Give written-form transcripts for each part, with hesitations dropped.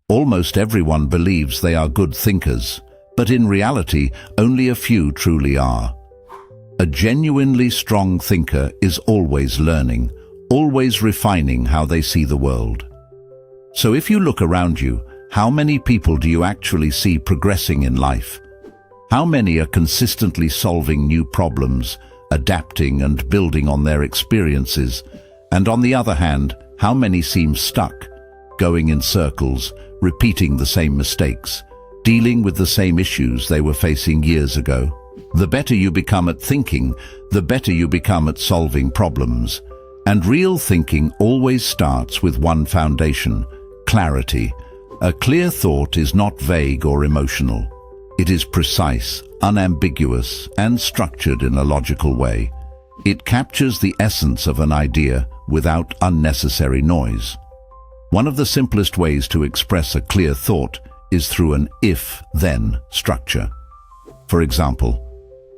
Almost everyone believes they are good thinkers, but in reality, only a few truly are. A genuinely strong thinker is always learning, always refining how they see the world. So if you look around you, how many people do you actually see progressing in life? How many are consistently solving new problems, adapting and building on their experiences? And on the other hand, how many seem stuck, going in circles, repeating the same mistakes, dealing with the same issues they were facing years ago? The better you become at thinking, the better you become at solving problems. And real thinking always starts with one foundation: clarity. A clear thought is not vague or emotional. It is precise, unambiguous, and structured in a logical way. It captures the essence of an idea without unnecessary noise. One of the simplest ways to express a clear thought is through an if-then structure. For example,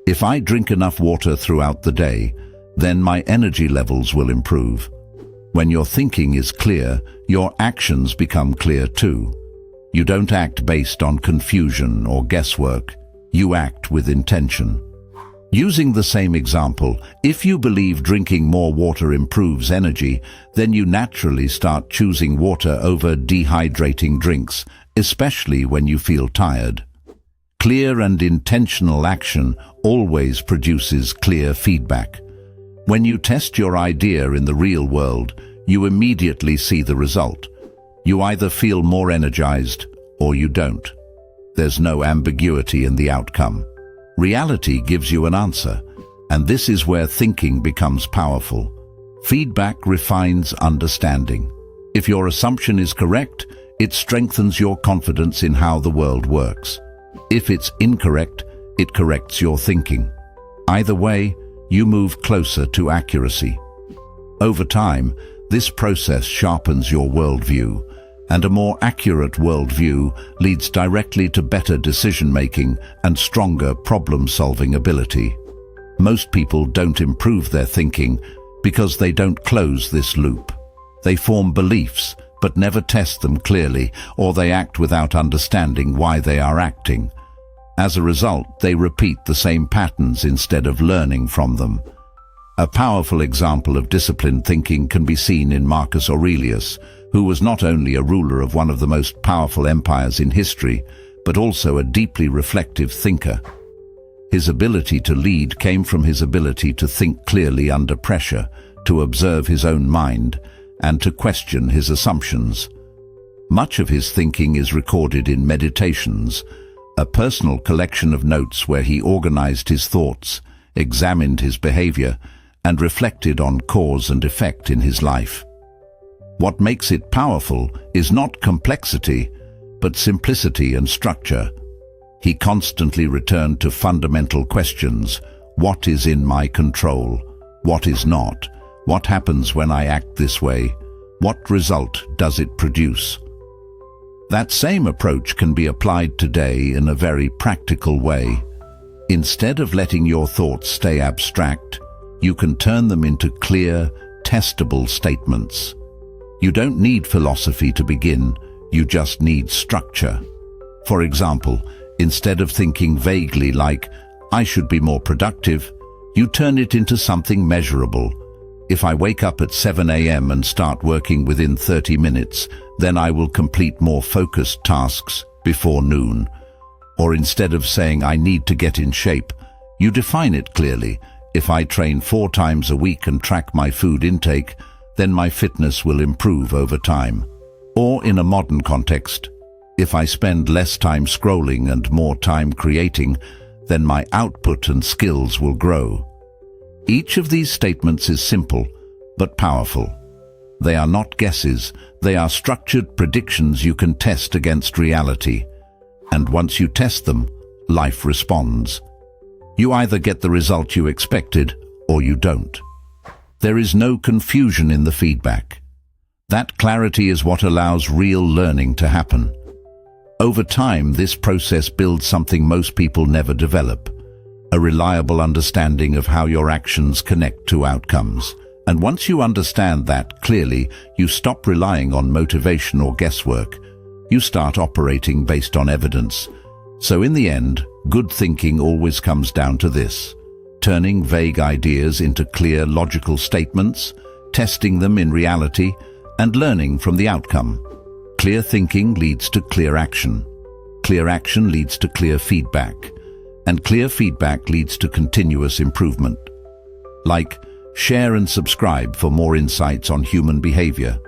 if I drink enough water throughout the day, then my energy levels will improve. When your thinking is clear, your actions become clear too. You don't act based on confusion or guesswork. You act with intention. Using the same example, if you believe drinking more water improves energy, then you naturally start choosing water over dehydrating drinks, especially when you feel tired. Clear and intentional action always produces clear feedback. When you test your idea in the real world, you immediately see the result. You either feel more energized or you don't. There's no ambiguity in the outcome. Reality gives you an answer, and this is where thinking becomes powerful. Feedback refines understanding. If your assumption is correct, it strengthens your confidence in how the world works. If it's incorrect, it corrects your thinking. Either way, you move closer to accuracy. Over time, this process sharpens your worldview, and a more accurate worldview leads directly to better decision-making and stronger problem-solving ability. Most people don't improve their thinking because they don't close this loop. They form beliefs, but never test them clearly, or they act without understanding why they are acting. As a result, they repeat the same patterns instead of learning from them. A powerful example of disciplined thinking can be seen in Marcus Aurelius, who was not only a ruler of one of the most powerful empires in history, but also a deeply reflective thinker. His ability to lead came from his ability to think clearly under pressure, to observe his own mind, and to question his assumptions. Much of his thinking is recorded in Meditations, a personal collection of notes where he organized his thoughts, examined his behavior, and reflected on cause and effect in his life. What makes it powerful is not complexity, but simplicity and structure. He constantly returned to fundamental questions: what is in my control? What is not? What happens when I act this way? What result does it produce? That same approach can be applied today in a very practical way. Instead of letting your thoughts stay abstract, you can turn them into clear, testable statements. You don't need philosophy to begin, you just need structure. For example, instead of thinking vaguely like, "I should be more productive," you turn it into something measurable. If I wake up at 7 a.m. and start working within 30 minutes, then I will complete more focused tasks before noon. Or instead of saying, "I need to get in shape," you define it clearly. If I train 4 times a week and track my food intake, then my fitness will improve over time. Or in a modern context, if I spend less time scrolling and more time creating, then my output and skills will grow. Each of these statements is simple, but powerful. They are not guesses, they are structured predictions you can test against reality. And once you test them, life responds. You either get the result you expected, or you don't. There is no confusion in the feedback. That clarity is what allows real learning to happen. Over time, this process builds something most people never develop: a reliable understanding of how your actions connect to outcomes. And once you understand that clearly, you stop relying on motivation or guesswork. You start operating based on evidence. So in the end, good thinking always comes down to this: turning vague ideas into clear, logical statements, testing them in reality, and learning from the outcome. Clear thinking leads to clear action. Clear action leads to clear feedback. And clear feedback leads to continuous improvement. Like, share and subscribe for more insights on human behavior.